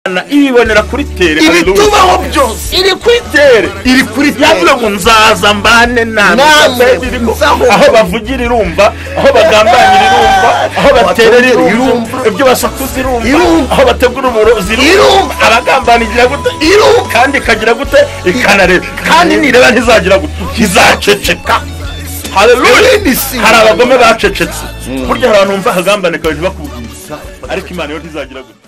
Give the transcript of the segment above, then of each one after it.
ibibonera kuri tere ibitubaho byose iri kuri tere yavuze ngo nzaza mbane namwe aho bavugira irumba aho bagambanyira irumba aho baterera irumba ibyo basakuza irumba aho bategura umurozi irumba abagambanira gute irumba kandi kagira gute ikanareba kandi nireba ntizagira gute izaceceka. Haleluya. Hari abagome bacecetse burya hari abantu bumva hagambaneka baje bakubwira ariko Imana yo ntizagira gute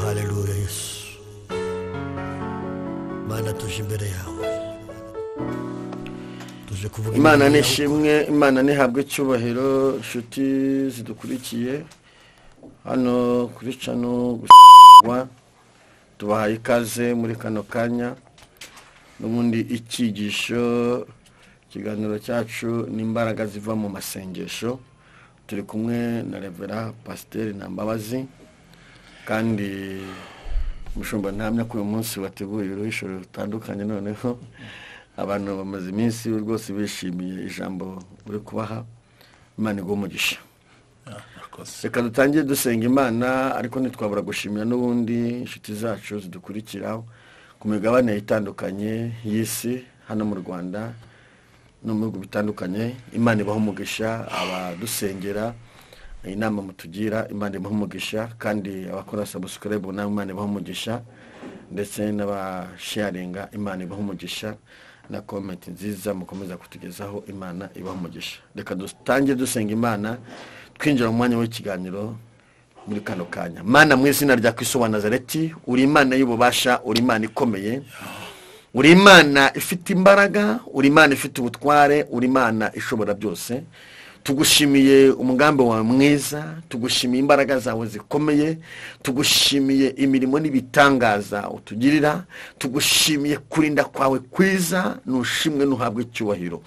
Haleluya Yesu Mana tuje imbere yawe tuje kuvuga Imana nishimwe Imana nihabwe cyubahiro inshuti zidukurikiye hano kuri cano guswa tubahaye ikaze muri kano kanya n'ubundi ikigisho kiganiro cyacu n'imbaraga ziva mu masengesho turi kumwe na Revera Pasteur Nambabazi kandi mushumba ntamya ko uyu munsi wateguye uruhisho rutandukanye noneho abantu bamaze iminsi rwose bishimiye ijambo uri kubaha Imana igumugisha. Reka dutangiye dusenga Imana ariko ntitwabura gushimira n'ubundi inshuti zacu zidukurikira ku migabane itandukanye y'isi hano mu Rwanda no mu bihugu bitandukanye. Imana ibaho umugisha abadusengera inama mutugira Imana ibaho umugisha kandi abakora subscribe na Imana ibaho umugisha ndetse n'abasharinga Imana ibaho umugisha na comment nziza mukomeza kutugezaho Imana ibaho umugisha. Reka dutangiye dusenga Imana twinjira mu mwanya w'ikiganiro muri kano kanya. Mana mu izina rya Kristo wa Nazareti uri Imana y'ububasha uri Imana ikomeye uri Imana ifite imbaraga uri Imana ifite ubutware uri Imana ishobora byose. Tugushimiye umugambi wawe mwiza tugushimiye imbaraga zawe zikomeye tugushimiye imirimo n'ibitangaza utugirira tugushimiye kurinda kwawe kwiza nushimwe nuhabwe icyubahiro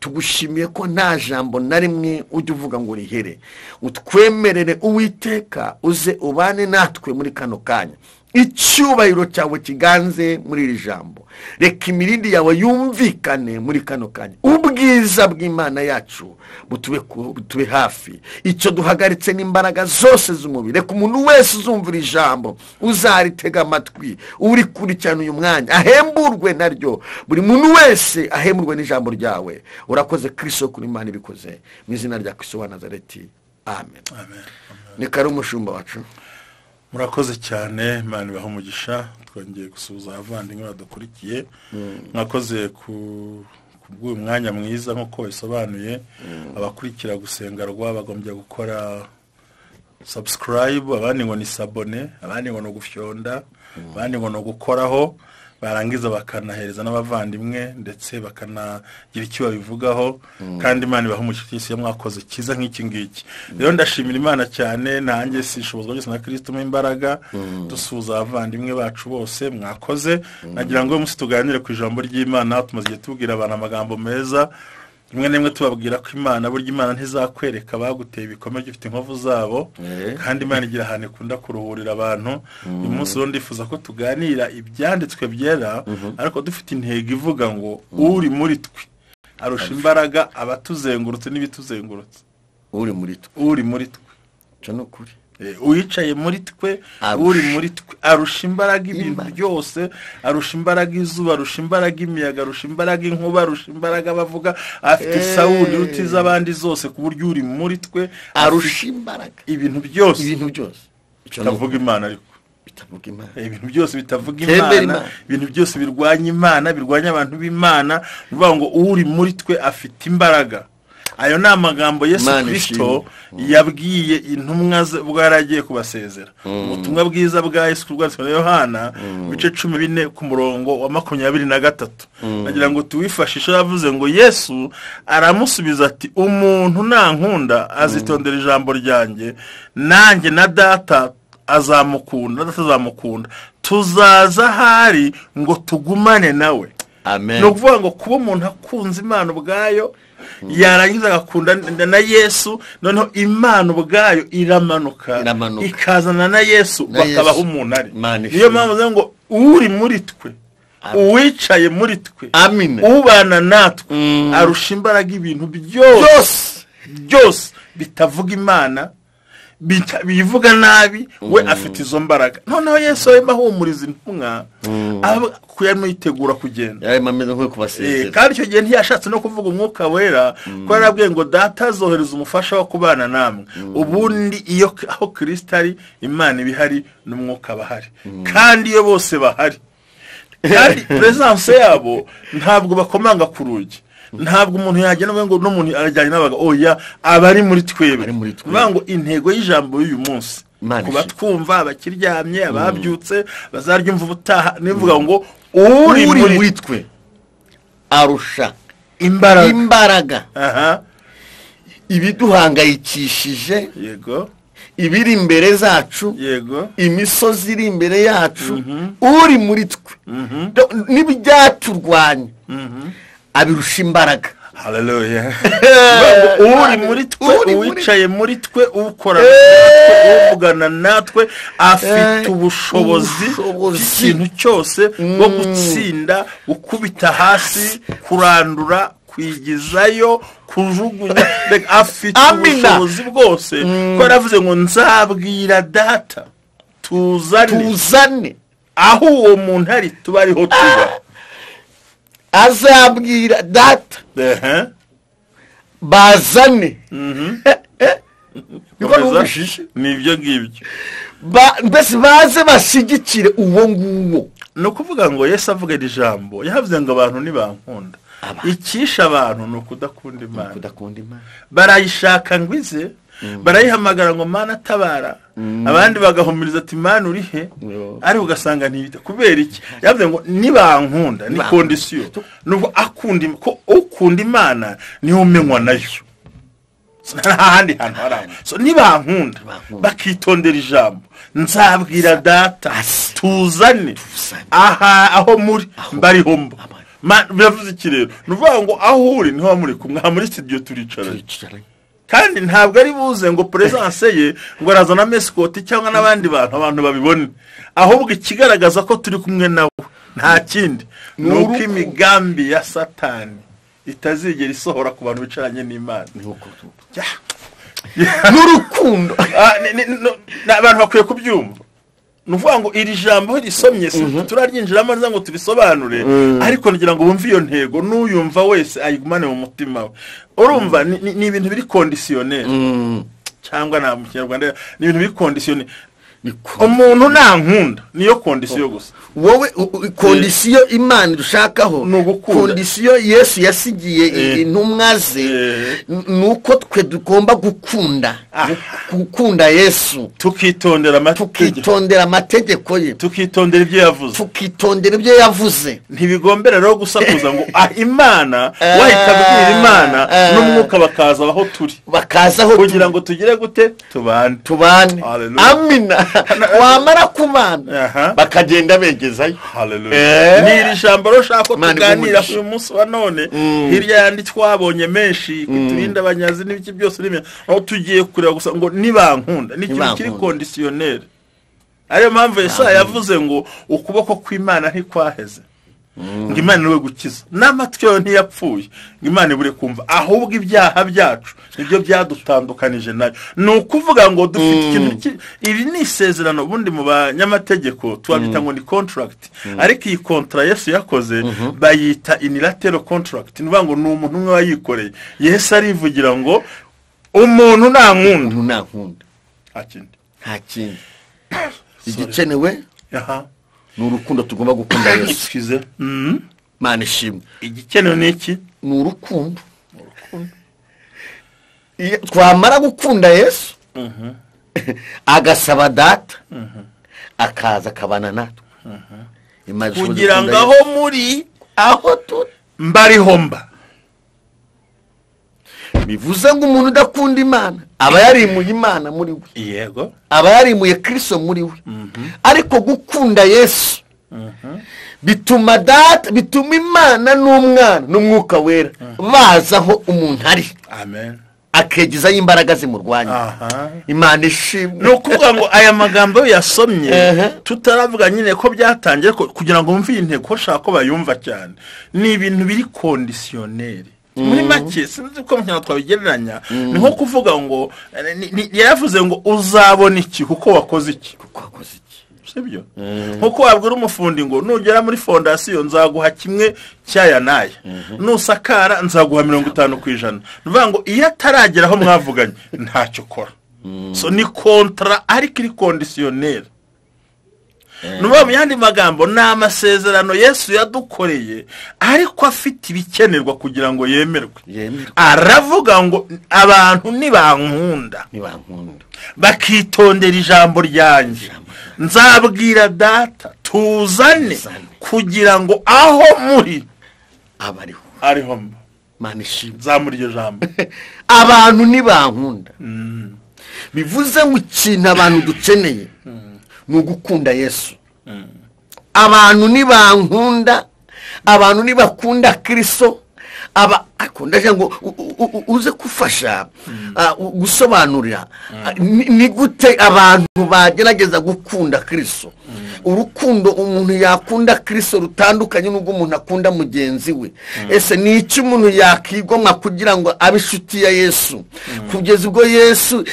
tugushimiye ko nta jambo na rimwe ujye uvuga ngo rihere utwemerere Uwiteka uze ubane natwe muri kano kanya icyubahiro cyawe kiganze muri iri jambo reka imirindi yawe yumvikane muri kano kanya ubwiza bw'Imana yacu butube hafi icyo duhagaritse n'imbaraga zose z'umubiri reka umuntu wese uzumvira ijambo uzaritega amatwi uri kurikirana uyu mwanya ahemburwe naryo buri muntu wese ahemburwe n'ijambo ryawe urakoze Kristo kuri Imana ibikoze mu izina rya Kristo wa Nazareti amen. Ni kare umushumba wacu murakoze cyane Imana ibaho umugisha twongeye gusuhuza abavandimwe badukurikiye mwakoze kubw'uyu mwanya mwiza nk'uko bisobanuye abakurikira gusengerwa bagombye gukora subscribe abandi ngo ni sabone abandi ngo no gufyonda abandi ngo no gukoraho barangiza bakanahereza n'abavandimwe ndetse bakanagira icyo babivugaho kandi Imana ibaho umugisha iyo mwakoze kiza nk'iki ngiki. Rero ndashimira Imana cyane nanjye sishobozwa byose na Kristo mu imbaraga dusuza abavandimwe bacu bose mwakoze nagira ngo umunsi tuganire ku ijambo ry'Imana tumaze tubwira abantu amagambo meza rimwe n'imwe tubabwira ko Imana burya Imana ntizakwereka baguteye ibikomere gifite inkovu zabo kandi Imana igira ahantu ikunda kuruhurira abantu. Uyu munsi rero ndifuza ko tuganira ibyanditswe byera ariko dufite intego ivuga ngo uri muri twe arusha imbaraga abatuzengurutse n'ibituzengurutse uri muri twe cyo no kuri uyicaye muri twe uri muri twe arusha imbaraga ibintu byose arusha imbaraga izuba arusha imbaraga imiyaga arusha imbaraga inkuba arusha imbaraga bavuga afite sawundi rutiza abandi zose ku buryo uri muri twe arusha imbaraga ibintu byose bitavuga Imana ariko bitavuga Imana ibintu byose bitavuga Imana ibintu byose birwanya Imana birwanya abantu b'Imana bivuga ngo uri muri twe afite imbaraga. Ayo ni amagambo Yesu Kristo yabwiye intumwa ze ubwo yaragiye kubasezera ubutumwa bwiza bwa Yesu bwanditswe na Yohana bice 14 ku murongo wa 23 nagira ngo tuwifashishe yavuze ngo Yesu aramusubiza ati umuntu nankunda azitondera ijambo ryanjye nanjye na data azamukunda tuzaza hari ngo tugumane nawe. Amen. No kuvuga ngo kuba umuntu akunze Imana ubwayo yarangiza agakunda na Yesu noneho Imana ubwayo iramanuka ikazana na Yesu bakabaho umuntu ari. Niyo mpamvu ngo uri muri twe uwicaye muri twe ubana natwe arusha imbaraga ibintu byose byose bitavuga imana bivuga nabi we afite izo mbaraga. Noneho Yesu arimo ahumuriza intumwa kuyarimo yitegura kugenda, yarimo ameze nko kubasezera. kandi icyo gihe ntiyashatse no kuvuga umwuka wera, ko yarabwiye ngo data azohereza umufasha wo kubana namwe. Ubundi iyo aho Kristo ari, Imana ibihari n'umwuka bahari, kandi iyo bose bahari, kandi presence yabo ntabwo bakomanga ku rugi. Ntabwo umuntu yagenda ngo n'umuntu arajyanye n'abaga, oya abari muri twebwe. Vuga ngo intego y'ijambo y'uyu munsi kuba twumva abakiryamye, ababyutse bazaryumva ubutaha, nivuga ngo uri muri twe arusha imbaraga ibiduhangayikishije, yego, ibiri imbere zacu, yego, imisozi iri imbere yacu, uri muri twe n'ibyaturwanya abirusha imbaraga. Haleluya. Uri muri twe, uwicaye muri twe, ukora natwe, uvugana natwe, afite ubushobozi ikintu cyose bwo gutsinda, gukubita hasi, kurandura, kwigizayo, kujugunya. Afite ubushobozi bwose, ko yaravuze ngo nzabwira data tuzane aho uwo muntu ari, tuba ariho tuba. Azabwira data bazane nibyo ngibyo, mbese baze bashyigikire uwo nguwo. ni ukuvuga ngo Yesu avuga iri jambo yavuze ngo abantu nibankunda, icyisha abantu ni ukudakunda Imana. Barayishaka ngo ize, barayihamagara ngo Mana atabara, abandi bagahumiriza ati Mana uri he, ari ugasanga ntibita. Kubera iki? Yavuze ngo nibankunda, ni condition, nuko akunda ko ukunda Imana ni umenywa nayo, n'ahandi hantu hari. So nibankunda bakitondera ijambo, nzabwira data tuzane aho muri mbariho mba. Biravuze iki rero? Nuvuga ngo aho uri niho muri kumwe, muri studio turicara, kandi ntabwo ari buze ngo presence ye ngo arazana mescot cyangwa n'abandi abantu babibone, ahubwo ikigaragaza ko turi kumwe nawe nta kindi nuko imigambi ya Satani itazigera isohora ku bantu bicaranye n'Imana. N'urukundo abantu bakwiye kubyumva. Nuvuga ngo iri jambo risomye turaryinjiramo nza ngo tubisobanure, ariko ngira ngo bumve iyo ntego, n'uyumva wese ayigumane mu mutima we. Urumva ni ibintu biri conditionnel, cyangwa na mu Kinyarwanda ni ibintu biri conditionnel. Umuntu nankunda niyo condition gusa. Wowe kondisiyo Imana dushakaho, kondisiyo Yesu yasigiye intumwa ze, nuko twe dugomba gukunda Yesu, tukitondera amategeko ye, tukitondera ibyo yavuze, ntibigombera rero gusakuza ngo Imana wahita bwira Imana n'umwuka bakazaho kugira ngo tugire gute tubane. Amina. Wamara kumana bakagenda begezayo. Ni iri jambo roshaka ko tuganira uyu munsi wa none, hirya yandi twabonye menshi kuturinda abanyazi n'ibiki byose rimwe, aho tugiye kureba gusa ngo nibankunda, ni ikintu kiri conditionnel. Ariyo mpamvu Yesaya yavuze ngo ukuboko kw'Imana ntikwaheze, ngo Imana niwe gukiza, n'amatwi yawe ntiyapfuye, ngo Imana ibure kumva, ahubwo ibyaha byacu nibyo byadutandukanije nayo. Ni ukuvuga ngo dufite ikintu, iri ni isezerano. Ubundi mu banyamategeko tubabyita ngo ni contract, ariko iyi contract Yesu yakoze bayita unilateral contract. Ni ngo ni umuntu umwe wayikoreye. Yesu arivugira ngo umuntu nankunda nta kindi igikenewe ni urukundo. Tugomba gukunda Yesu. Mana ishimwe. Igikenewe ni iki? Ni urukundo. Twamara gukunda Yesu, agasaba data, akaza akabana natwe, kugira ngo aho muri aho turi mbariho mba. Bivuze ngo umuntu udakunda Imana aba yarimuye Imana muri we, yego, aba yarimuye Kristo muri we. Ariko gukunda Yesu bituma Imana n'umwana n'umwuka wera bazaho umuntu ari, amen, akegezayo imbaraga zimurwanya. Imana ishimwe. Ni ukuvuga ngo aya magambo yasomye tutaravuga nyine ko byatangiye kugira ngo mve intego shaka ko bayumva cyane. Ni ibintu biri conditionnel, muri make sinzi ko mutana twabigereranya ni nko kuvuga ngo yaravuze ngo uzabona iki kuko wakoze iki sibyo nkuko wabwira umufundi ngo nugera muri fondasiyo nzaguha kimwe cyaya naye nusakara nzaguha 50% nuvuga ngo iyo ataragera aho mwavuganye ntacyo kora so ni kontra ariko iri conditionnel nuba mu yandi magambo ni amasezerano Yesu yadukoreye ariko afite ibikenerwa kugira ngo yemerwe aravuga ngo abantu nibankunda bakitondera ijambo ryanjye nzabwira data tuzane kugira ngo aho muri ariho manishimwe zamuri iryo jambo abantu nibankunda bivuze ngo ikintu abantu dukeneye ni ugukunda Yesu abantu nibankunda abantu nibakunda Kristo akunda ngo uze kufasha gusobanurira ni gute abantu bagerageza gukunda Kristo urukundo umuntu yakunda Kristo rutandukanye n'ubwo umuntu akunda mugenzi we ese ni iki umuntu yakigomwa kugira ngo abishuti ya Yesu kugeza ubwo Yesu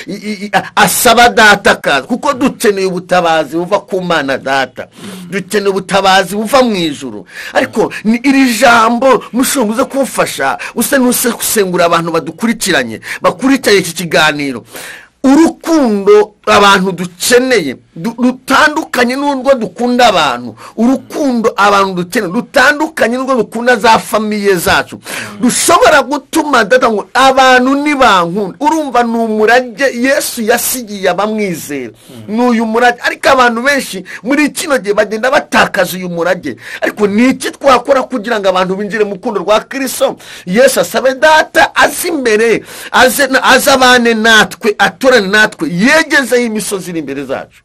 asaba data kaza kuko dukeneye ubutabazi buva ku Mana data dukeneye ubutabazi buva mu ijuru ariko ni iri jambo mushonguze kumfasha nuse kusengura abantu badukurikiranye bakurikije iki kiganiro urukundo abantu dukeneye rutandukanye n'urwo dukunda abantu urukundo abantu dukeneye rutandukanye n'urwo dukunda za famiye zacu dushobora gutuma data ngo abantu nibankunda urumva n'umurage Yesu yasigiye abamwizera n'uyu murage ariko abantu benshi muri kino gihe bagenda batakaza uyu murage ariko niki twakora kugira ngo abantu binjire mu rukundo rwa Kristo Yesu asabe data azimbere azabane natwe aturane natwe yegezeho imisozi iri imbere zacu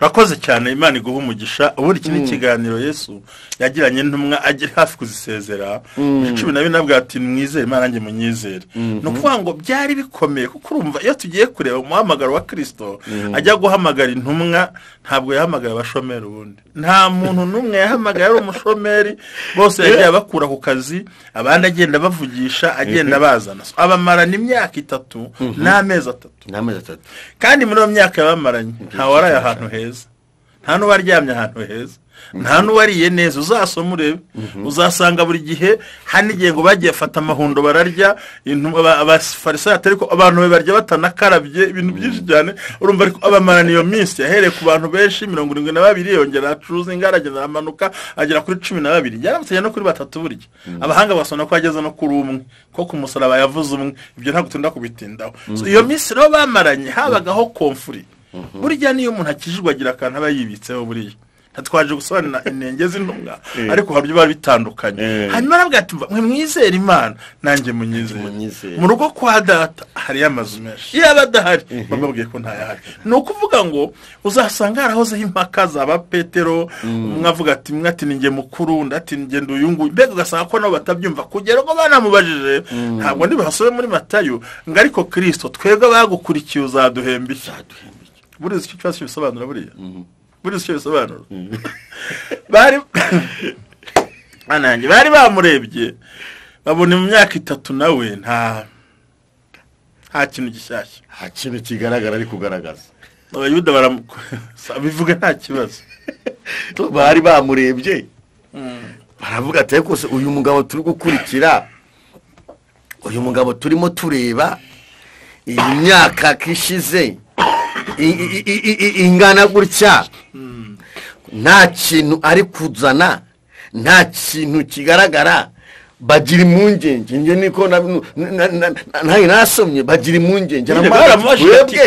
Rakoze cyane Imana iguha umugisha ubundi iki ni kiganiro Yesu yagiranye ntumwa agiri hafi kuzisezera 12 nabwo ati mwizere Imana nge munyizere no kuvuga ngo byari bikomeye kuko urumva iyo tugiye kureba umuhamagaro wa Kristo ajya guhamagara intumwa ntabwo yahamagara abashomeri ubundi nta muntu numwe yahamagara ari umushomeri bose yagiye bakura ku kazi abandi agenda bavugisha agenda bazana abamarana imyaka 3 n'amezi 3 kandi muri iyo myaka yabamaranye nta waraye ahantu heza nta n'uwaryamye ahantu heza nta n'uwariye neza uzasoma urebe uzasanga buri gihe hanigiye ngo bagiye fata amahundo bararya abafarisayo ariko abantu barya batanakarabye ibintu byinshi cyane urumva ariko abamarana iyo minsi yahereye ku bantu benshi 72 yongera acuruza ingarageza amanuka agera kuri 12 yaramutse no kuri 3 burya abahanga basona ko ageze no kuri umwe ko ku musaraba yavuze umwe ibyo ntabwo tunda kubitindaho iyo minsi rero bamaranye habagaho konfuri burya niyo umuntu akijijwe agira akantu aba yibitseho buriya twaje gusobanura inenge z'intumwa ariko habyo bari bitandukanye hanyuma nabwo atumva mwe mwizera Imana nanjye munyizere mu rugo kwa data hari amazu menshi yaba dahari bamubwiye ko ntayahari no kuvuga ngo uzasanga harahoze impaka zaba Petero mwavuga ati mwati ninge mukuru ndati nge nduyungu mbega ugasanga ko nabo batabyumva kugera ngo banamubajije ntabwo ndibasobe muri Matayo ngo ariko Kristo twebwe bagukurikiye uzaduhemba buri iki cyose bisobanura buriya buri cyo bisobanura bari anange bari bamurebye babone mu myaka 3 nawe nta kintu gishyashya nta kintu kigaragara ari kugaragaza abayuda bivuga nta kibazo bari bamurebye baravuga ati kose uyu mugabo turi gukurikira uyu mugabo turimo tureba iyi myaka kishize ingana gutya nta kintu ari kuzana nta kintu kigaragara bagira impungenge nge niko ntayo nasomye bagira impungenge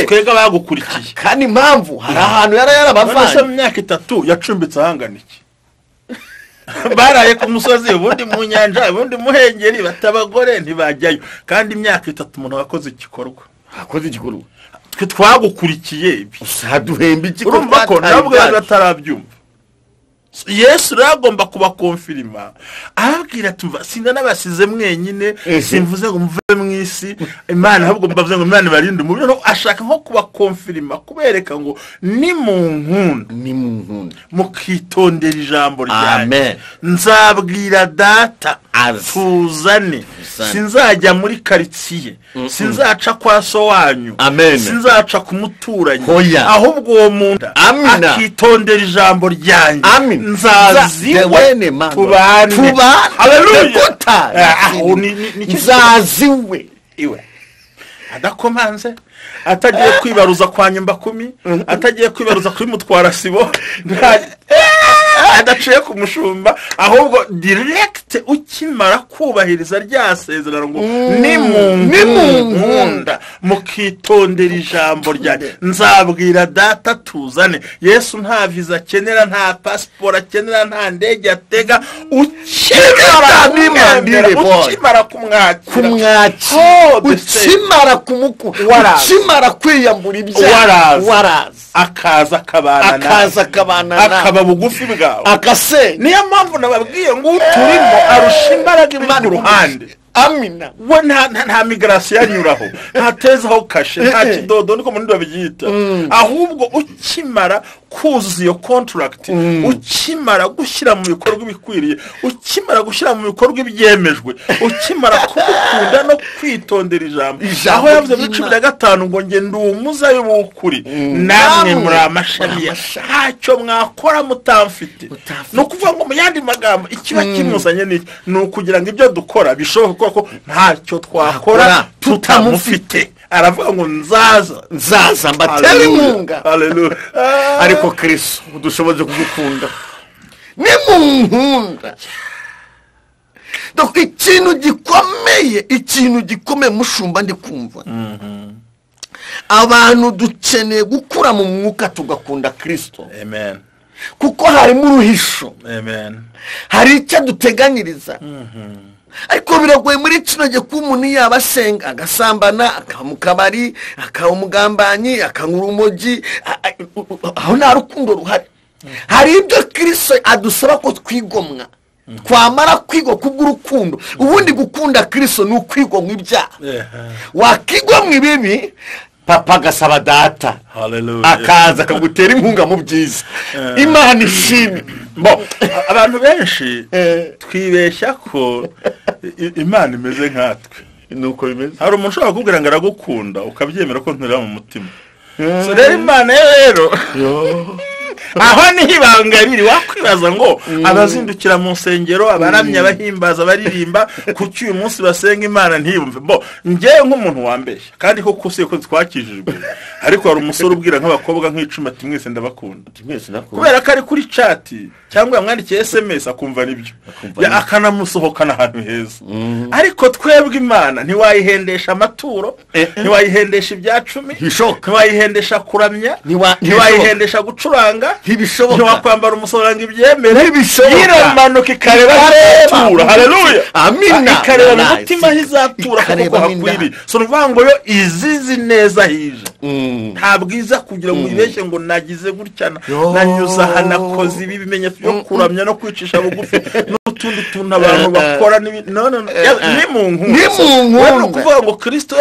twega bagukurikiye kandi impamvu hari ahantu yarabavanye mu myaka 3 yacumbitse ahangana iki baraye ku musozi ubundi mu nyanja ubundi muhengeri batabagore ntibajyayo kandi imyaka 3 umuntu wakoze igikorwa twagukurikiye usaduhemba iki urumva ko nabwo batarabyumva Yesu rero agomba kubakonfirima ababwira tumva sinda nabasize mwenyine simvuze ngo muve mu isi Imana ahubwo mbavuze ngo Imana barinde umubiri ashaka nko kubakonfirima kubereka ngo ni mu nkunda mukitondera ijambo ryanjye nzabwira data tuzane sinzajya muri karitsiye sinzaca kwa so wanyu sinzaca ku muturanyi ahubwo uwo muntu akitondera ijambo ryanjye nzaziwe tubane haleluya nzaziwe iwe adakomanze atagiye kwibaruza kwa nyumba 10 atagiye kwibaruza kuri mutwara sibo adaciye ku mushumba ahubwo direct ukimara kubahiriza ryasezerano ngo ni mu nkunda mukitondera ijambo ryanjye nzabwira data tuzane. Yesu nta visa akenera nta passport akenera nta ndege atega ukimara kumwakira ukimara ukimara kwiyambura ibyaha waraza akaza akabana akaba bugufi bwawe akase. Niyo mpamvu nababwiye ngo turimo arusha imbaraga Imana uruhande. Amina. We nta migration yanyuraho ntatezaho kashe nta kidodo niko muri babyita ahubwo ukimara kuzuza iyo contract ukimara gushyira mu bikorwa bikwiriye ukimara gushyira mu bikorwa ibyemejwe ukimara kubukunda no kwitondera ijambo aho yavuze muri 15 ngo nge ndumuza y'ubukuri namwe muri amashami ntacyo mwakora mutamfite no kuvuga ngo mu yandi magambo ikiba kimuzanye ni ukugira ngo ibyo dukora bishoboka ko ntacyo twakora tutamufite. Aravuga ngo nzaza mbatera inkunga. Haleluya. Ariko Kristo udushoboze kugukunda ni mu nkunda. Donc ikintu gikomeye mushumba ndi kumva abantu dukeneye gukura mu mwuka tugakunda Kristo. Amen. Kuko harimo uruhisho. Amen. Hari icyo duteganyiriza. Ariko biragoye muri kino gihe ko umuntu yabasenga agasambana akamukabari akamugambanyi akangura umogi aho nta rukundo ruhari. Hari ibyo Kristo adusaba ko twigomwa twamara kwigo kubw'urukundo. Ubundi gukunda Kristo ni ukwigomwa ibyaha. Wakigomwa ibibi papa gasaba data. Haleluya. Akaza akagutera inkunga mu byiza. Imana ishimwe. Abantu benshi twibeshya ko Imana imeze nkatwe. Nuko bimeze. Hari umuntu ushobora kukubwira ngo aragukunda ukabyemera ko nturira mu mutima. So rero Imana rero aho ni ibanga riri. Wakwibaza ngo abazindukira mu nsengero abaramya abahimbaza baririmba kuki uyu munsi basenga Imana ntiyumve. Ngewe nk'umuntu wambeshya kandi ko kusiye ko twakijijwe ariko hari umusore ubwira nk'abakobwa nk'icuma ati mwese ndabakunda kubera ko ari kuri chat cyangwa yamwandikiye SMS akumva nibyo akanamusohokana ahantu heza. Ariko twebwe Imana ntiwayihendesha amaturo ntiwayihendesha ibya 10 ntiwayihendesha kuramya ntiwayihendesha gucuranga ntiwakwambara umusoranga ibyemere yiramanuka ikareba atura. Haleluya. Amina. Ikareba mu mutima hizatura kuko hakwiri. So nuvuga ngo yo izizi neza hije nta bwiza kugira ngo ibeshye ngo nagize gutyana nanyuza hanakoze ibi bimenyetso byo kuramya no kwicisha bugufi n'utundi tuntu abantu bakora ni mu nkunda. Kuvuga ngo Kristo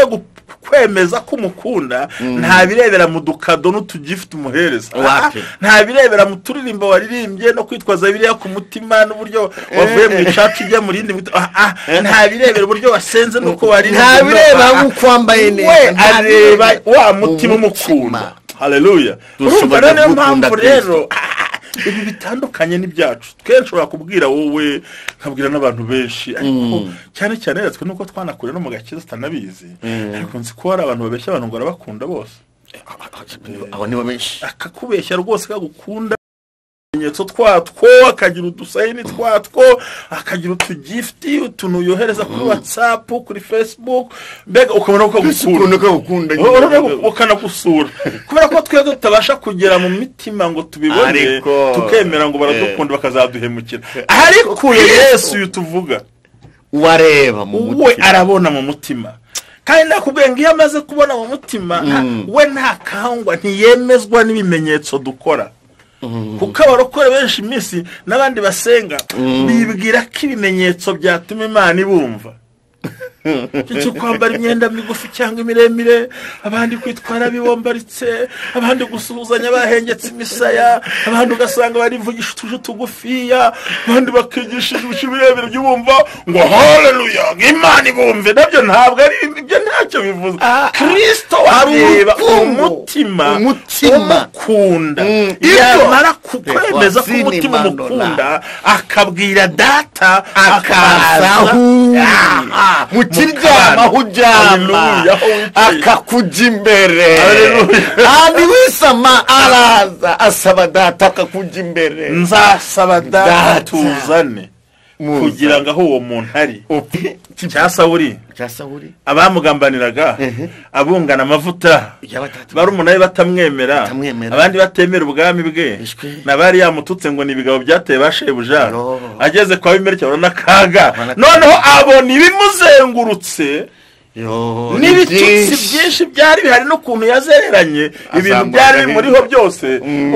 kwemeza ko umukunda nta birebera mu dukado n'utugift umuhereza nta birebera mu turirimbo waririmbye no kwitwaza biriya ku mutima n'uburyo wavuye mu icacu ijya mu rindi nta birebera uburyo wasenze nuko waririmbye nta bireba nk'ukwambaye neza areba wa mutima umukunda. Haleluya. Urumva niyo mpamvu rero ibi bitandukanye n'ibyacu kenshi urakubwira wowe nkabwira n'abantu benshi ariko cyane cyane natwe nuko twanakure no mu gakiza tutanabizi ariko nzi ko hari abantu babeshya abantu ngo arabakunda bose. Abo nibo benshi akakubeshya rwose kagukunda nyetso twatwo akagira udusayini twatwo akagira utugifti utuntu yohereza kuri WhatsApp kuri Facebook mbega ukabona ko gukunda ukanagusura kubera ko twe tutabasha kugera mu mitima ngo tubibone tukemera ngo baradukunda bakazaduhemukira. Ariko Yesu yutuvuga wareba mu mutima we arabona mu mutima kandi nakubwiye ngo iyo amaze kubona mu mutima we nta kangwa ntiyemezwa n'ibimenyetso dukora. kuko abarokore benshi iminsi n'abandi basenga bibwira ko ibimenyetso byatuma Imana ibumva cyo kwambara imyenda migufi cyangwa imiremire, abandi kwitwara bibombaritse, abandi gusuhuzanya bahengetse imisaya, abandi ugasanga barivugisha utuje tugufiya, abandi bakigisha ibisho birebire by'ubumva ngo haleluya Imana ibumve. Nabyo ntabwo ari ibyo, ntacyo bivuze. Kristo areba umutima umukunda, yamara kukwemeza ko umutima umukunda akabwira data akaza mukiryamaho ujyama akakujya imbere, kandi wisama araza asaba data akakujya imbere. Nzasaba data tuzane kugira ngo aho uwo muntu ari cya Sawuli abamugambaniraga abungana amavuta bari umunani batamwemera, abandi batemera ubwami bwe, nabari yamututse ngo nibigabo byateye bashebuja, ageze kwa Abimeleki urabona kaga, noneho abona ibimuzengurutse n'ibitutsi byinshi byari bihari n'ukuntu yazereranye ibintu byari bimuriho byose,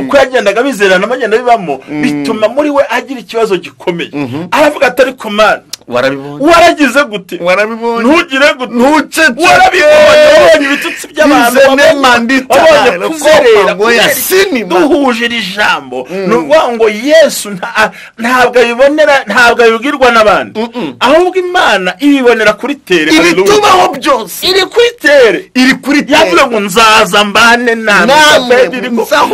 uko yagendaga bizerana amagenda bibamo bituma muri we agira ikibazo gikomeye. Aravuga ati ariko Mana waragize gute, ntugire gute, warabibonye ibitutsi by'abantu, wabonye kuzerera duhuje iri jambo. Ni ukuvuga ngo Yesu ntabwo abibwirwa n'abandi, ahubwo Imana ibibonera kuri tere. Ibitubaho byose iri kuri tere, yavuze ngo nzaza mbane namwe,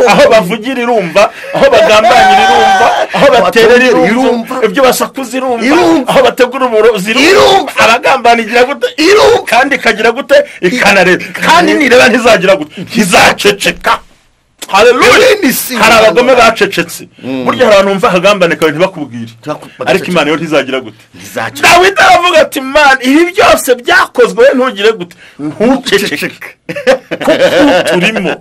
aho bavugira irumva, aho bagambanyira irumva, aho baterera irumva, ibyo basakuza irumva, aho bategura uburozi irumva, abagambanigira gute irumva, kandi ikagira gute ikanareba, kandi nireba ntizagira gute ntizaceceka. Haleluya. Hari abagome bacecetse, burya hari abantu bumva akagambaneka ntibakubwire, ariko Imana yo ntizagira gute. Dawidi aravuga ati Imana ibi byose byakozwe ntugire gute, ntuceceke kuko turimo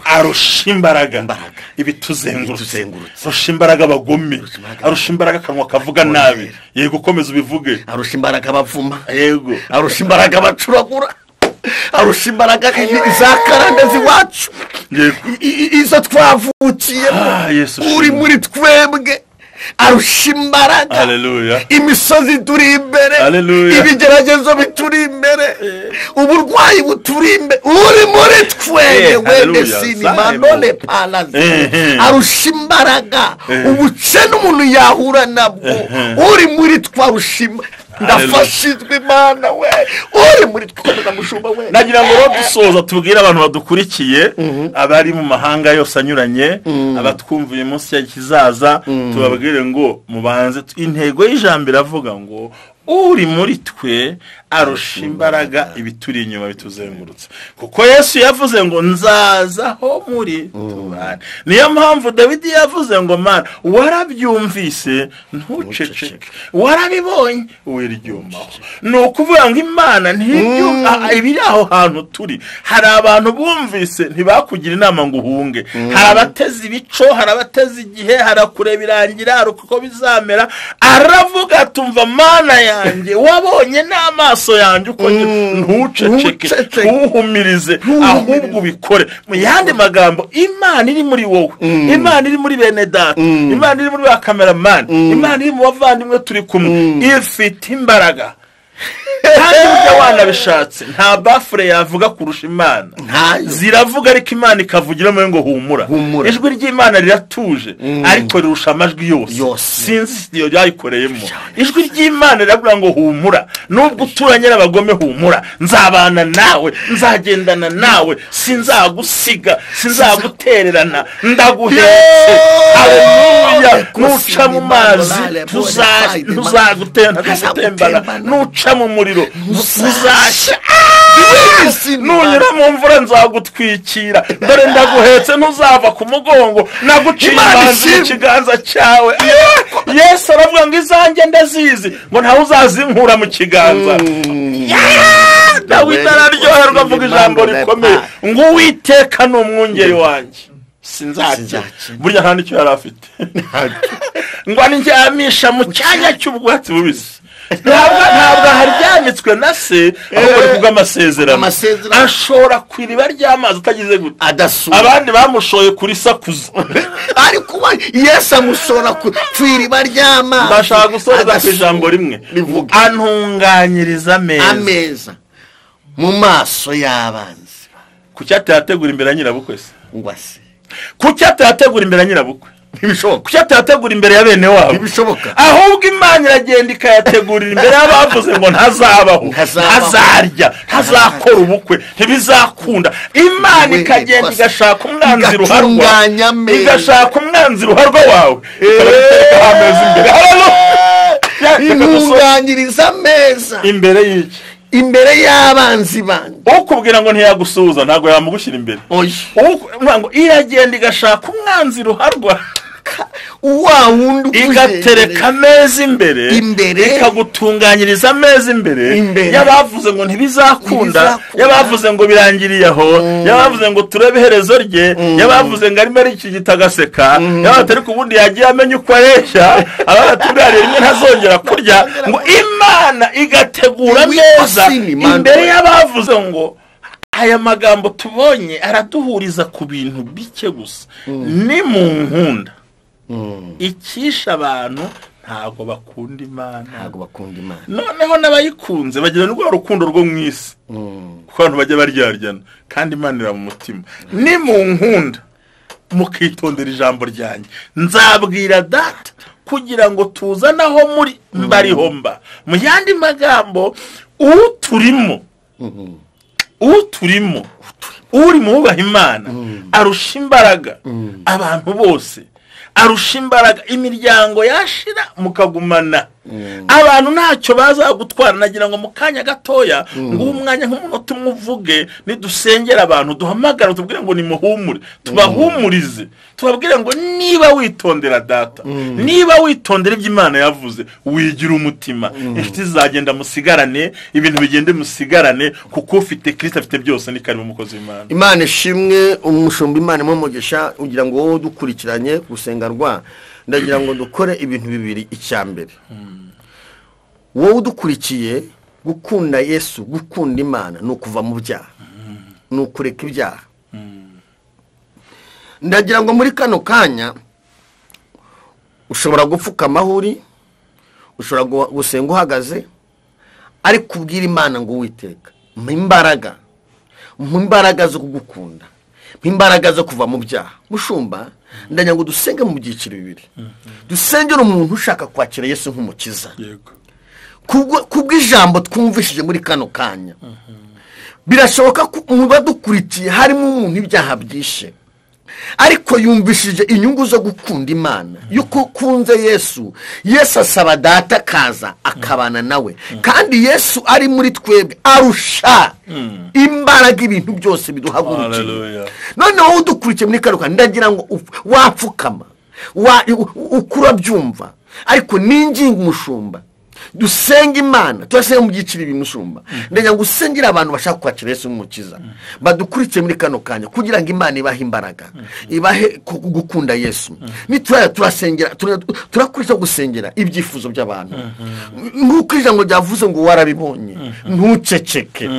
arusha imbaraga ibituzengurutse, arusha imbaraga abagome, arusha imbaraga akanwa kavuga nabi, yego komeza ubivuge, arusha imbaraga abavuma, yego arusha imbaraga abacuragura, arusha imbaraga za karande ziwacu izo twavukiyemo, uri muri twebwe arusha imbaraga. Haleluya. Imisozi turi imbere, ibigeragezo bituri imbere, uburwayi buturi imbere, uri muri twebwe wende sinima none palaze, arusha imbaraga ubukene umuntu yahura nabwo, uri muri twarusha ndafashijwe Imana we, uri muri twebwe mushumba we. Nagira ngo rero dusoza tubwire abantu badukurikiye, abari mu mahanga yose anyuranye, abatwumviye munsi ya kizaza, tubabwire ngo mubanze intego y'ijambo iravuga ngo uri muri twe arusha imbaraga ibituri inyuma bituzengurutse, kuko Yesu yavuze ngo nzazaho muri tubane. Niyo mpamvu Dawidi yavuze ngo Mana warabyumvise ntuceceke, warabibonye wiryumaho. Ni ukuvuga ngo Imana ntibyumva ibiri aho hantu turi. Hari abantu bumvise ntibakugira inama ngo uhunge, hari abateze ibico, hari abateze igihe, hari kureba irangira, hari uko bizamera. Aravuga tumva Mana yanjye wabonye n'amaso yanjye uko ntuceceke, ntuhumirize, ahubwo ubikore. Mu yandi magambo Imana iri muri wowe, Imana iri muri bene data, Imana iri muri ba kameramani, Imana iri mu bavandimwe turi kumwe, ifite imbaraga. Kandi burya wanabishatse nta bafure yavuga kurusha Imana, ziravuga ariko Imana ikavugira muri ngo humura. Ijwi ry'Imana riratuje ariko rirusha amajwi yose, sinzi iyo yayikoreyemo. Ijwi ry'Imana riravuga ngo humura, nubwo uturanye n'abagome humura, nzabana nawe, nzagendana nawe, sinzagusiga, sinzagutererana, ndaguhetse. Haleluya. Nuca mu mazi ntuzagutembana, nuca mu muriro ntuzashya, nunyura mu mvura nzagutwikira, dore ndaguhetse ntuzava ku mugongo, naguciye imanzi mu kiganza cyawe. Yesu aravuga ngo izanjye ndazizi, ngo ntawe uzazinkura mu kiganza. Dawidi araryoherwa avuga ijambo rikomeye ngo Uwiteka ni umwungeri wanjye sinzakira. Burya nta nicyo yari afite ngo andyamisha mu cyanya cy'ubwatsi bubisi, ntabwo haryamitswe na se ahubwo ari kubw'amasezerano ashora ku iriba ry'amazi utagize gute adasura abandi bamushoye kuri sakuza ariko Yesu amushora ku iriba ry'amazi ndashaka gusoreza ku ijambo rimwe antunganyiriza ameza mu maso y'abanzi. kuki atayategura imbere ya nyirabukwe se ngwase kuki atayategura imbere ya nyirabukwe ntibishoboka kuki atayategura imbere ya bene wabo ntibishoboka ahubwo Imana iragenda ikayategurira imbere y'abavuze ngo ntazabaho ntazarya ntazakora ubukwe ntibizakunda. Imana ikagenda igashaka umwanzi ruharwa igashaka umwanzi ruharwa wawe ikabitereka ameza imbere intunganyiriza ameza imbere y'iki imbere y'abanzi banjye. ukubwira ngo ntiyagusuhuza ntabwo yamugushyira imbere ngo iragenda igashaka umwanzi ruharwa wa wundi igatereka ameza imbere ikagutunganyiriza ameza imbere y'abavuze ngo ntibizakunda y'abavuze ngo birangiriye aho y'abavuze ngo turebe iherezo rye y'abavuze ngo arimo arikigita agaseka y'abatari ku bundi yagiye amenya uko areshya abaratubwariye rimwe ntazongera kurya ngo Imana igategura ameza imbere y'abavuze ngo aya magambo tubonye araduhuriza ku bintu bike gusa ni mu nkunda ikisha abantu ntago bakunda Imana noneho n'abayikunze bagira n'urwo rukundo rwo mu isi kuko abantu bajya baryaryana kandi Imana ira mu mutima ni mu nkunda mukitondera ijambo ryanjye nzabwira data kugira ngo tuzanaho muri mbariho mba mu yandi magambo uturimo uri mu bubaha Imana arusha imbaraga abantu bose arusha imbaraga imiryango yashira mukagumana abantu ntacyo bazagutwara nagira ngo mu kanya gatoya ngo umwanya nk'umunota umwe uvuge nidusengera abantu duhamagara tubwire ngo nimuhumure tubahumurize tubabwire ngo niba witondera data niba witondera ibyo Imana yavuze wigira umutima inshuti zagenda musigarane ibintu bigende musigarane kuko ufite Kristo afite byose ni kari mu mukozi w'Imana. Imana ishimwe umushumba Imana mugisha ugira ngo wowe dukurikiranye gusenga rwa ndagira ngo dukore ibintu bibiri. Icyambere wowe udukurikiye gukunda Yesu gukunda Imana no kuva mu byaha no kureka ibyaha. Ndagira ngo muri kano kanya ushobora gupfuka amahuri ushobora gusenga uhagaze ari kubwira Imana ngo Uwiteka imbaraga zo kugukunda imbaraga zo kuva mu byaha. Mushumba ndagira ngo dusenge mu byiciro bibiri. Dusengera umuntu ushaka kwakira Yesu nk'umukiza kubw'ijambo twumvishije muri kano kanya. Birashoboka ko mu badukurikiye harimo umuntu ibyaha byishe ariko yumvishije inyungu zo gukunda Imana yuko kunze Yesu asaba data kaza akabana nawe kandi Yesu ari muri twebwe arusha imbaraga ibintu byose biduhagurukiye. Noneho udukurikiye muri kano kanya ndagira ngo wapfukama ukura byumva ariko ninginga umushumba dusenga Imana twasenga mu byiciro bimushumba ndagira ngo usengera abantu bashaka kwakira Yesu nk'umukiza badukurikiye muri kano kanya kugira ngo Imana ibahe imbaraga ibahe gukunda Yesu. Turasengera turakurikira gusengera ibyifuzo by'abantu nk'uko ijambo ryavuze ngo warabibonye ntuceceke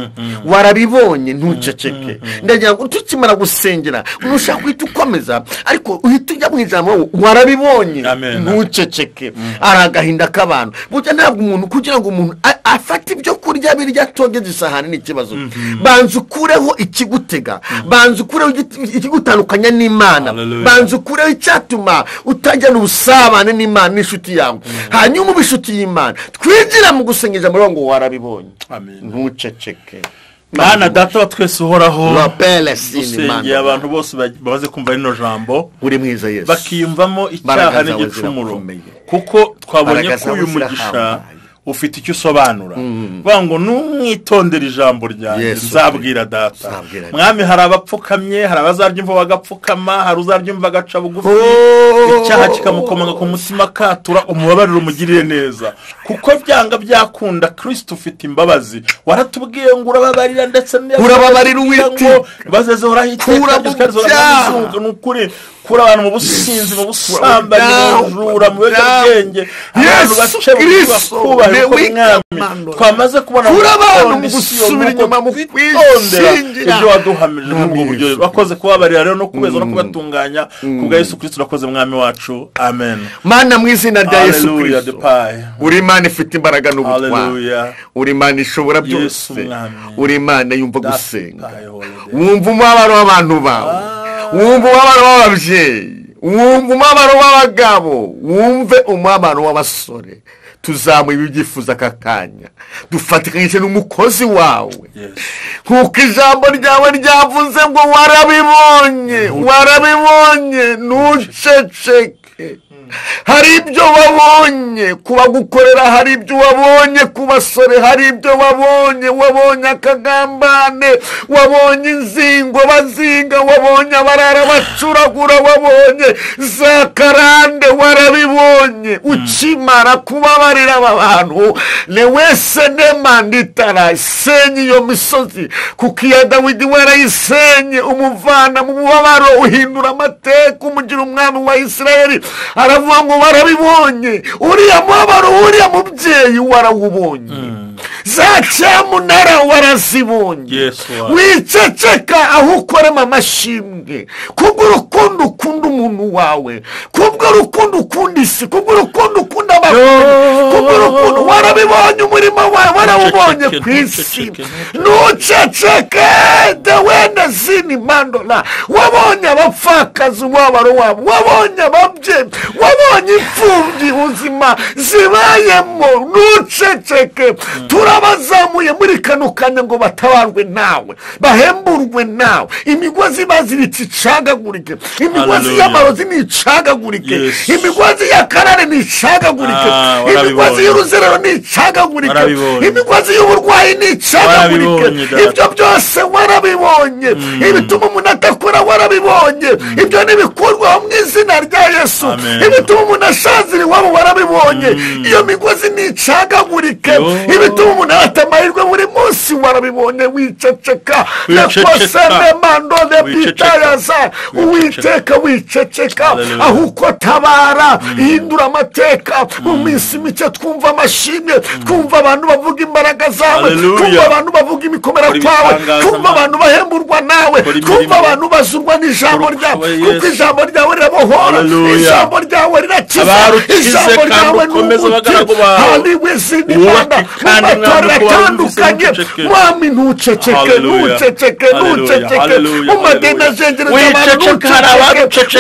warabibonye ntuceceke. Ndagira ngo tukimara gusengera unushaka kwita ukomeza ariko uhita ujya mu ijambo warabibonye ntuceceke. Aragahinda k'abantu burya ntabwo umuntu kugira ngo umuntu afate ibyo kurya birya togeze isahani n'ikibazo. Banza ukureho ikigutega banza ukureho ikigutandukanya n'Imana banza ukureho icyatuma utajya n'ubusabane n'Imana n'inshuti yawe hanyuma ubishuti y'Imana twigira mu gusengeza muri ngo warabibonye ntuceceke. Mana data wa twese uhoraho dusengeye abantu bose babaze kumva rino jambo uri mwiza Yesu bakiyumvamo icyaha n'igicumuro kuko twabonye ko uyu mugisha ufite icyo usobanura ngo numwitondera ijambo ryanjye nzabwira data. Mwami hari abapfukamye hari abazaryumva bagapfukama hari uzaryumva agaca bugufi icyaha kikamukomanga ku mutima katura umubabarire umugirire neza kuko byanga byakunda Kristo ufite imbabazi waratubwiye ngo urababarira ndetse urababarira Uwiteka bazeze urahiteka n'ukuri kura abantu mu businzi mu busambanyi n'ubujura mu biyobyabwenge abantu bace bakubaha uko mwami twamaze kubona abantu mu gusubira inyuma mu kwishingira ibyo waduhamije n'ubwo buryo wakoze kubabarira rero no kubeza no kubatunganya kubwa Yesu Kristo urakoze mwami wacu amen. Mana mu izina rya Yesu Kristo uri Imana ifite imbaraga n'ubutwari uri Imana ishobora byose uri Imana yumva gusenga wumva umubabaro w'abantu bawe wumva umubabaro w'ababyeyi wumva umubabaro w'abagabo wumve umubabaro w'abasore tuzamuye ibyifuza aka kanya dufatikanyije n'umukozi wawe nk'uko ijambo ryawe ryavuze ngo warabibonye ntuceceke hari ibyo wabonye kubagukorera hari ibyo wabonye ku basore hari ibyo wabonye akagambane wabonye inzingo bazinga wabonye abarara bacuragura wabonye za karande warabibonye ukimara kubabarira aba bantu ne wese nemanditara senye iyo misozi kuko iya Dawidi warayisenye umuvana mu mubabaro uhindura amateka umugira umwami wa Isirayeli aravuga ngo barabibonye uriya mubabaro uriya mubyeyi warawubonye za cyamunara warazibonye wiceceka aho ukorema amashimwe kubw'urukundo ukunda umuntu wawe kubw'urukundo ukunda isi kubw'urukundo ukunda abantu kubw'urukundo warabibonye umurimo wawe warawubonye ku isi ntuceceke dewene zini mandola wabonye abapfakazi umubabaro wabo wabonye ababyeyi wabonye imfubyi ubuzima zibayemo ntuceceke turabazamuye muri kano kanya ngo batabarwe nawe bahemburwe nawe imigozi baziritse icagagurike imigozi y'amarozi nicagagurike imigozi y'akarare nicagagurike imigozi y'uruzerero nicagagurike imigozi y'uburwayi nicagagurike ibyo byose warabibonye ibituma umuntu adakora warabibonye ibyo nibikurwaho mu izina rya Yesu ibituma umuntu ashazira iwabo warabibonye iyo migozi nicagagurike ibituma umuntu atamahirwe buri munsi warabibonye wiceceka nekosene mandone bitayaza wiceceka aho uko tabara ihindura amateka mu minsi mike twumva amashimwe twumva abantu bavuga imbaraga zawe twumva abantu bavuga imikomera kwawe twumva abantu bahemburwa nawe twumva abantu bazurwa n'ijambo ryawe kuko ijambo ryawe rirabohora ijambo ryawe rirakiza ijambo ryawe n'umuti hariwe zindi Imana mu matora atandukanye mwami ntuceceke mu madeni azengereza abantu ntuceceke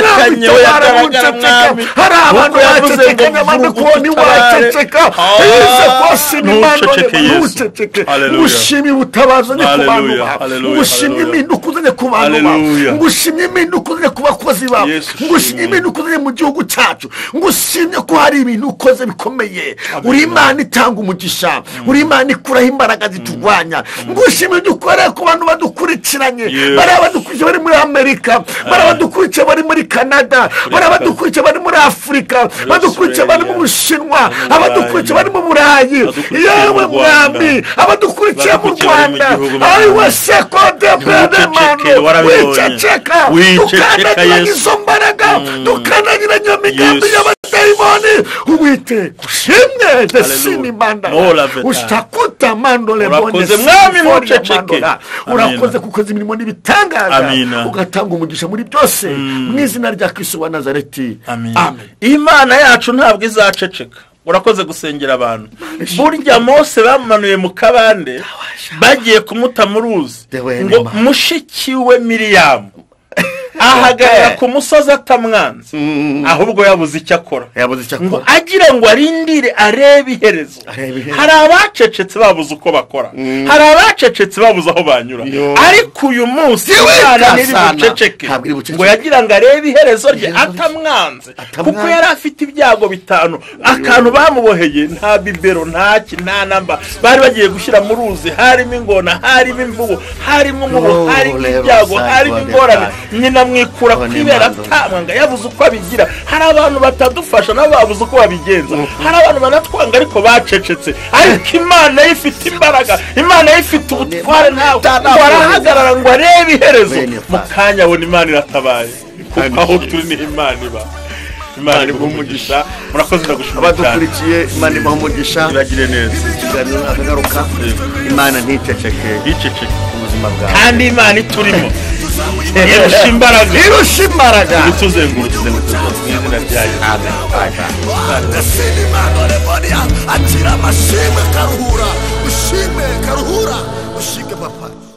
hari abantu bacecekanye abandi kubona iwaceceka ize kose n'imandone ntuceceke ngushimye ubutabazo ni ku bantu bawe ngushimye impinduka uzanye ku bantu bawe ngushimye impinduka uzanye ku bakozi bawe ngushimye impinduka uzanye mu gihugu cyacu ngushimye ko hari ibintu ukoze bikomeye uri Imana itanga umugisha uri Imana ikuraho imbaraga ziturwanya ngushimye dukoreye ku bantu badukurikiranye bari abadukurikiye bari muri Amerika bari abadukurikiye bari muri Canada bari abadukurikiye bari muri Afurika badukurikiye bari mu Bushinwa abadukurikiye bari mu Burayi yewe mwami abadukurikiye mu Rwanda ariwe sekode bedemano wiceceka tukanagira izo mbaraga tukanagira iyo migambi y'abadayimoni Uwiteka ushimwe desini manda utakuta mandole bonye mwami muceceke urakoze kukoza imirimo n'ibitangaza ugatanga umugisha muri byose mu izina rya Kristo wa Nazareti amen. Imana yacu ntabwo izaceceka urakoze gusengera abantu burya Mose bamanuye mu kabande bagiye kumuta mu ruzi ngo mushikiwe Miriyamu ahagarara ku musozi atamwanze ahubwo yabuze icyo akora ngo agira ngo arindire arebe iherezo hari abacecetse babuze uko bakora hari abacecetse babuze aho banyura ariko uyu munsi Imana niri buceceke ngo yagira ngo arebe iherezo rye atamwanze kuko yari afite ibyago bitanu akantu bamuboheye nta bibero nta namba bari bagiye gushyira mu ruzi harimo ingona harimo imvubu harimo umubu harimo ibyago harimo ingorane nyina mwikura kwibera atamwanga yabuze uko abigira. Hari abantu batadufasha nabo babuze uko babigenza. Hari abantu banatwanga ariko bacecetse, ariko Imana ifite imbaraga, Imana ifite ubutware, nawe warahagarara ngo arebe iherezo mu kanya abona Imana iratabaye. Kuko aho turi ni Imana iba. Imana ibaha umugisha. Murakoze, ndagushimira cyane abadukurikiye. Imana ibaha umugisha, iragire neza. ikiganiro nakagaruka. Imana nticeceke ubuzima bwawe, kandi Imana iturimo irusha imbaraga ituzengurutse mu izina rya Yesu. Amen. Atira amashimwe karuhura, ushime karuhura, ushige papa.